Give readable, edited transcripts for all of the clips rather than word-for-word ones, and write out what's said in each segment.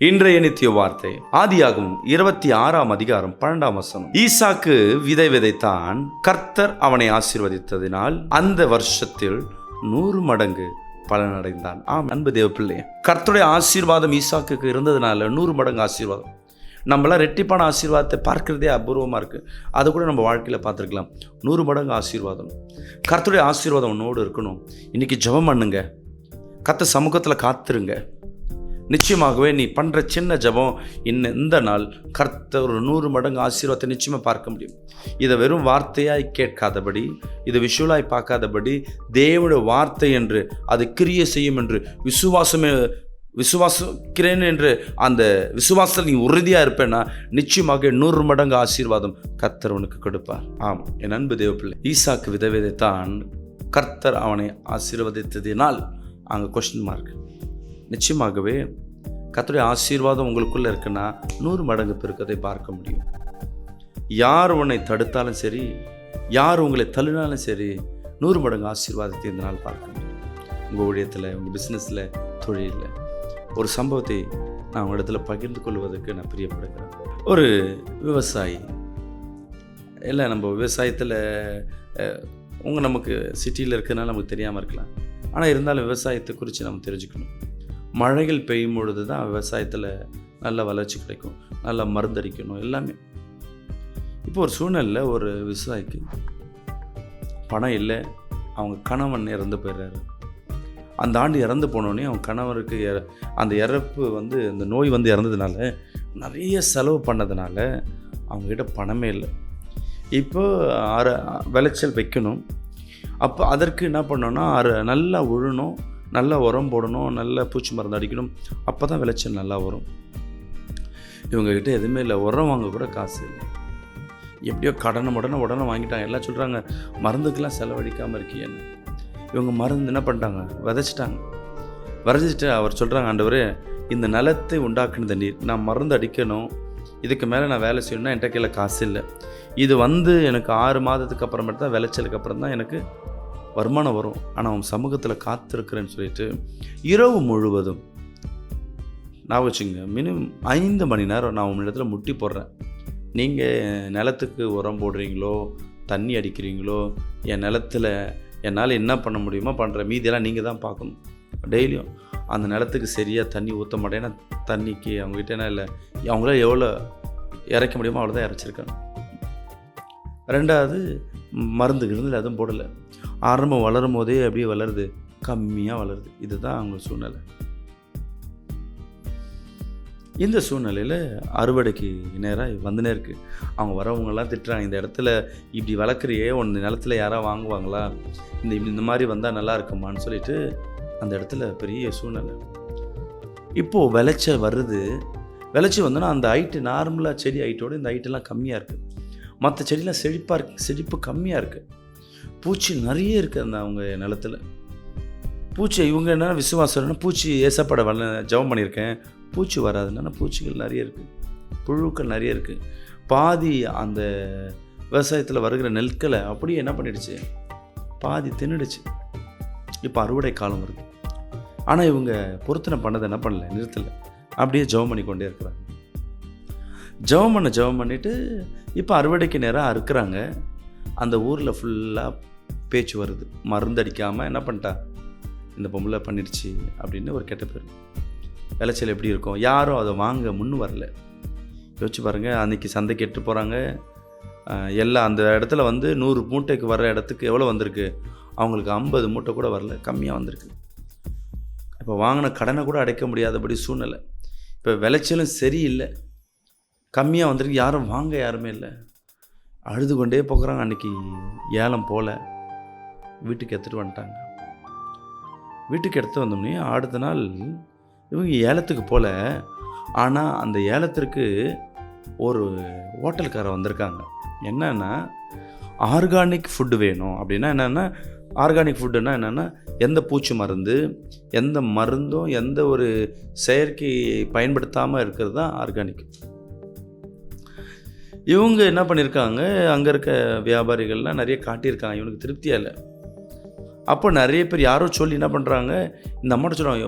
இன்றைய நித்திய வார்த்தை ஆதியாகமம் 26:12. ஈசாக்கு விதை விதைத்தான், கர்த்தர் அவனை ஆசீர்வதித்ததினால் அந்த வருஷத்தில் 100 மடங்கு பலனடைந்தான். ஆம் அன்பு தேவ பிள்ளை, கர்த்தருடைய ஆசீர்வாதம் ஈசாக்குக்கு இருந்ததுனால 100 மடங்கு ஆசீர்வாதம். நம்மளாம் ரெட்டிப்பான ஆசீர்வாதத்தை பார்க்கிறதே அபூர்வமாக இருக்குது. அதை கூட நம்ம வாழ்க்கையில் பார்த்துருக்கலாம். 100 மடங்கு ஆசீர்வாதம், கர்த்தருடைய ஆசீர்வாதம் உன்னோடு இருக்கணும். இன்றைக்கி ஜெபம் பண்ணுங்க, கர்த்தர் சமூகத்தில் காத்துருங்க. நிச்சயமாகவே நீ பண்ணுற சின்ன ஜெபம் இந்த நாள் கர்த்தர் ஒரு 100 மடங்கு ஆசீர்வாதத்தை நிச்சயமாக பார்க்க முடியும். இதை வெறும் வார்த்தையாய் கேட்காதபடி, இதை விஷுவலாய் பார்க்காதபடி, தேவனுடைய வார்த்தை என்று அது கிரியை செய்யும் என்று விசுவாசிக்கிறேன் என்று அந்த விசுவாசத்தில் நீ உறுதியாக இருப்பேன்னா நிச்சயமாக 100 மடங்கு ஆசீர்வாதம் கர்த்தர் உனக்கு கொடுப்பார். ஆம் என் அன்பு தேவ பிள்ளை, ஈசாக்கு விதைவிதைத்தான், கர்த்தர் அவனை ஆசீர்வதித்ததினால் அங்கே கொஸ்டின் மார்க். நிச்சயமாகவே கர்த்தருடைய ஆசீர்வாதம் உங்களுக்குள்ளே இருக்குன்னா 100 மடங்கு பெருக்கத்தை பார்க்க முடியும். யார் உன்னை தடுத்தாலும் சரி, யார் உங்களை தள்ளினாலும் சரி, 100 மடங்கு ஆசீர்வாதத்தை இந்த நாள் பார்க்க முடியும். உங்கள் ஊழியத்தில், உங்கள் பிஸ்னஸில், தொழிலில் ஒரு சம்பவத்தை நான் உங்களிடத்துல பகிர்ந்து கொள்வதற்கு நான் பிரியப்படுகிறேன். ஒரு விவசாயி, இல்லை நம்ம விவசாயத்தில் நமக்கு சிட்டியில் இருக்கிறதுனால நமக்கு தெரியாமல் இருக்கலாம். ஆனால் இருந்தாலும் விவசாயத்தை குறித்து நம்ம தெரிஞ்சுக்கணும். மழைகள் பெய்யும் பொழுது தான் விவசாயத்தில் நல்ல வளர்ச்சி கிடைக்கும், நல்ல மருந்தடிக்கணும் எல்லாமே. இப்போ ஒரு சூழ்நிலையில் ஒரு விவசாயிக்கு பணம் இல்லை, அவங்க கணவன் இறந்து போயிடுறாரு. அந்த ஆண்டு இறந்து போனோடனே அவங்க கணவருக்கு அந்த இறப்பு அந்த நோய் இறந்ததுனால நிறைய செலவு பண்ணதுனால அவங்ககிட்ட பணமே இல்லை. இப்போ விளைச்சல் வைக்கணும். அப்போ அதற்கு என்ன பண்ணோன்னா நல்லா உழணும், நல்லா உரம் போடணும், நல்லா பூச்சி மருந்து அடிக்கணும். அப்போ தான் விளைச்சல் நல்லா வரும். இவங்ககிட்ட எதுவுமே இல்லை, உரம் வாங்க கூட காசு இல்லை. எப்படியோ உடனே வாங்கிட்டாங்க. எல்லாம் சொல்கிறாங்க மருந்துக்கெல்லாம் செலவழிக்காமல் இருக்கீன்னு. இவங்க மருந்து என்ன பண்ணிட்டாங்க, விதைச்சிட்டு அவர் சொல்கிறாங்க, ஆண்டவரே இந்த நிலத்தை உண்டாக்குனது நீர், நான் மருந்து அடிக்கணும், இதுக்கு மேலே நான் வேலை செய்யணும்னா என்கிட்ட கையில் காசு இல்லை. இது எனக்கு 6 மாதத்துக்கு அப்புறமேட்டு தான், விளைச்சலுக்கு அப்புறம் தான் எனக்கு வருமானம் வரும். ஆனால் அவன் சமூகத்தில் காத்திருக்கிறேன்னு சொல்லிட்டு இரவு முழுவதும் நான் வச்சுங்க மினிமம் 5 மணி நேரம் நான் உங்கள் இடத்துல முட்டி போடுறேன். நீங்கள் நிலத்துக்கு உரம் போடுறீங்களோ, தண்ணி அடிக்கிறீங்களோ, என் நிலத்தில் என்னால் என்ன பண்ண முடியுமோ பண்ணுற, மீதியெல்லாம் நீங்கள் தான் பார்க்கணும். டெய்லியும் அந்த நிலத்துக்கு சரியாக தண்ணி ஊற்ற மாட்டேன்னா தண்ணிக்கு அவங்ககிட்ட என்ன இல்லை, அவங்களால எவ்வளோ இறைக்க முடியுமோ அவ்வளோதான் இறைச்சிருக்காங்க. 2வது மருந்துகள் அதுவும் போடலை. ஆரம்பம் வளரும் போதே அப்படியே வளருது, கம்மியாக வளருது. இதுதான் அவங்க சூழ்நிலை. இந்த சூழ்நிலையில் அறுவடைக்கு நேராக வந்துனே இருக்குது. அவங்க வரவங்கெல்லாம் திட்டுறாங்க, இந்த இடத்துல இப்படி வளர்க்குறியே, உன் நிலத்தில் யாராவது வாங்குவாங்களா, இந்த மாதிரி வந்தால் நல்லா இருக்குமான்னு சொல்லிட்டு அந்த இடத்துல பெரிய சூழ்நிலை. இப்போது விளைச்சல் வருது. விளைச்சி வந்தோன்னா அந்த ஹைட்டு நார்மலாக செடி ஹைட்டோடு இந்த ஹைட்டெல்லாம் கம்மியாக இருக்குது. மற்ற செடியெலாம் செழிப்பாக இருக்குது, செழிப்பு கம்மியாக இருக்குது. பூச்சி நிறைய இருக்குது அந்த அவங்க நிலத்தில். பூச்சி இவங்க என்ன விசுவாசம்னா, பூச்சி ஏசப்பட ஜெபம் பண்ணியிருக்கேன், பூச்சி வராதுன்னா பூச்சிகள் நிறைய இருக்குது, புழுக்கள் நிறைய இருக்குது. பாதி அந்த விவசாயத்தில் வருகிற நெற்களை அப்படியே என்ன பண்ணிடுச்சு, பாதி தின்னுடுச்சு. இப்போ அறுவடை காலம் வருது. ஆனால் இவங்க பொருத்தனை பண்ணதை என்ன பண்ணல, நிறுத்தலை, அப்படியே ஜெபம் பண்ணி கொண்டே இருக்கிறாங்க. ஜெபம் பண்ணிவிட்டு இப்போ அறுவடைக்கு நேராக அறுக்கிறாங்க. அந்த ஊரில் ஃபுல்லாக பேச்சு வருது, மருந்தடிக்காமல் என்ன பண்ணிட்டா இந்த பொம்பளை பண்ணிடுச்சு அப்படின்னு ஒரு கெட்ட பேர். விளைச்சல் எப்படி இருக்கும், யாரும் அதை வாங்க முன்னு வரல. யோசிச்சு பாருங்கள், அன்றைக்கி சந்தைக்கு எட்டு போகிறாங்க எல்லாம். அந்த இடத்துல 100 மூட்டைக்கு வர்ற இடத்துக்கு எவ்வளோ வந்திருக்கு, அவங்களுக்கு 50 மூட்டை கூட வரல, கம்மியாக வந்திருக்கு. இப்போ வாங்கின கடனை கூட அடைக்க முடியாதபடி சூழ்நிலை. இப்போ விளைச்சலும் சரியில்லை, கம்மியாக வந்திருக்கு, யாருமே இல்லை. அழுது கொண்டே போகிறாங்க. அன்றைக்கி ஏலம் போல் வீட்டுக்கு எடுத்துகிட்டு வந்துட்டாங்க. வீட்டுக்கு எடுத்து வந்தோம்னே அடுத்த நாள் இவங்க ஏலத்துக்கு போல. ஆனால் அந்த ஏலத்திற்கு ஒரு ஹோட்டல்காரர் வந்திருக்காங்க. என்னென்னா ஆர்கானிக் ஃபுட்டு வேணும் அப்படின்னா என்னென்னா, ஆர்கானிக் ஃபுட்டுன்னா என்னென்னா எந்த பூச்சி மருந்து, எந்த மருந்தும், எந்த ஒரு செயற்கை பயன்படுத்தாமல் இருக்கிறது தான் ஆர்கானிக். இவங்க என்ன பண்ணியிருக்காங்க, அங்கே இருக்க வியாபாரிகள்லாம் நிறைய காட்டியிருக்காங்க. இவனுக்கு திருப்தியாக இல்லை. அப்போ நிறைய பேர் யாரோ சொல்லி என்ன பண்ணுறாங்க, இந்த அம்மாட்ட சொல்கிறாங்க,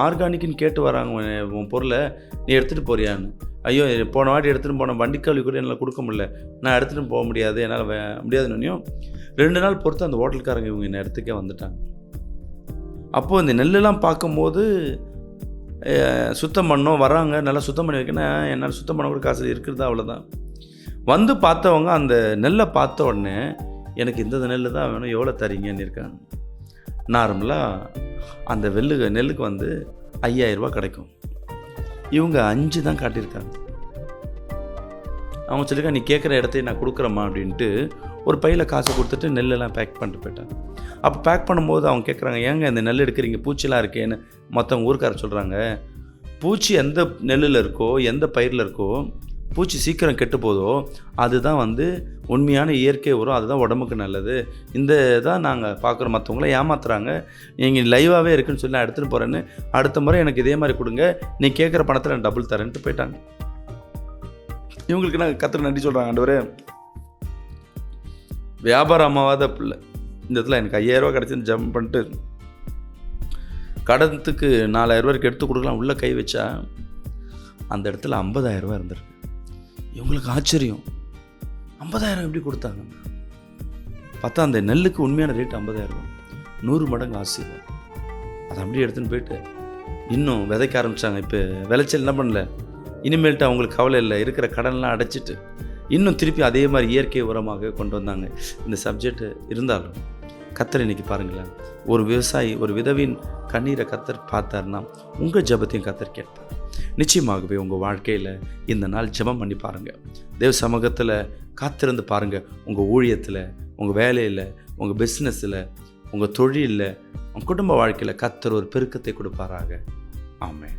ஆர்கானிக்னு கேட்டு வராங்க உன் பொருளை, நீ எடுத்துகிட்டு போறியான்னு. ஐயோ, போன வாட்டி எடுத்துகிட்டு போன வண்டிக்காலி கூட என்னால் கொடுக்க முடியல, நான் எடுத்துகிட்டு போக முடியாது, என்னால் முடியாதுன்னும் 2 நாள் பொறுத்து அந்த ஹோட்டல்காரங்க இவங்க என்ன இடத்துக்கே வந்துட்டாங்க. அப்போது இந்த நெல்லெல்லாம் பார்க்கும்போது சுத்தம் பண்ணோம் வராங்க, நல்லா சுத்தம் பண்ணி வைக்கணும், என்னால் சுத்தம் பண்ண கூட காசு இருக்கிறதா, அவ்வளோதான். வந்து பார்த்தவங்க அந்த நெல்லை பார்த்த உடனே, எனக்கு இந்த நெல் தான் வேணும், எவ்வளோ தரீங்கன்னு இருக்காங்க. நார்மலாக அந்த நெல்லுக்கு வந்து 5000 ரூபா கிடைக்கும். இவங்க 5 தான் காட்டியிருக்காங்க. அவங்க சொல்லியிருக்காங்க, நீ கேட்குற இடத்தையும் நான் கொடுக்குறேம்மா அப்படின்ட்டு ஒரு பையில் காசை கொடுத்துட்டு நெல்லெல்லாம் பேக் பண்ணிட்டு போயிட்டாங்க. அப்போ பேக் பண்ணும்போது அவங்க கேட்குறாங்க, ஏங்க இந்த நெல் எடுக்கிறீங்க, பூச்சிலாம் இருக்கேன்னு. மற்றவங்க ஊருக்காரர் சொல்கிறாங்க, பூச்சி எந்த நெல்லில் இருக்கோ, எந்த பயிரில் இருக்கோ, பூச்சி சீக்கிரம் கெட்டு போதோ அதுதான் வந்து உண்மையான இயற்கை உரம், அதுதான் உடம்புக்கு நல்லது. இந்த தான் நாங்கள் பார்க்குறோம். மற்றவங்கள ஏமாத்துறாங்க, நீங்கள் லைவாகவே இருக்குன்னு சொல்லி நான் எடுத்துகிட்டு போகிறேன்னு, அடுத்த முறை எனக்கு இதே மாதிரி கொடுங்க, நீ கேட்குற பணத்தில் நான் டபுள் தரேன்ட்டு போயிட்டாங்க. இவங்களுக்கு நான் கர்த்தருக்கு நன்றி சொல்கிறாங்க. ஆண்டவரே, வியாபாரம் அம்மாவாத பிள்ளை இந்த இடத்துல எனக்கு 5000 ரூபா கிடச்சின்னு ஜம்ப் பண்ணிட்டு கடத்துக்கு 4000 ரூபாய்க்கு எடுத்து கொடுக்கலாம் உள்ளே கை வச்சா அந்த இடத்துல 50,000 ரூபா இருந்திருக்கு. இவங்களுக்கு ஆச்சரியம், 50,000 எப்படி கொடுத்தாங்க? பார்த்தா அந்த நெல்லுக்கு உண்மையான ரேட் 50,000 ரூபா, 100 மடங்கு ஆசீர்வாதம். அதை அப்படியே எடுத்துன்னு போயிட்டு இன்னும் விதைக்க ஆரம்பித்தாங்க. இப்போ விளைச்சல் என்ன பண்ணல, இனிமேல்ட்டு அவங்களுக்கு கவலை இல்லை, இருக்கிற கடன்லாம் அடைச்சிட்டு இன்னும் திருப்பி அதே மாதிரி இயற்கை உரமாக கொண்டு வந்தாங்க. இந்த சப்ஜெக்ட் இருந்தாலும் கர்த்தர் இன்னைக்கு பாருங்களேன், ஒரு விவசாயி ஒரு விதவின் கண்ணீரை கர்த்தர் பார்த்தாருன்னா உங்கள் ஜெபத்தையும் கர்த்தர் கேட்பார். நிச்சயமாகவே உங்கள் வாழ்க்கையில் இந்த நாள் ஜெபம் பண்ணி பாருங்கள், தேவ சமூகத்தில் காத்திருந்து பாருங்கள். உங்கள் ஊழியத்தில், உங்கள் வேலையில், உங்கள் பிஸ்னஸில், உங்கள் தொழிலில், உங்கள் குடும்ப வாழ்க்கையில் கர்த்தர் ஒரு பெருக்கத்தை கொடுப்பாராக. ஆமென்.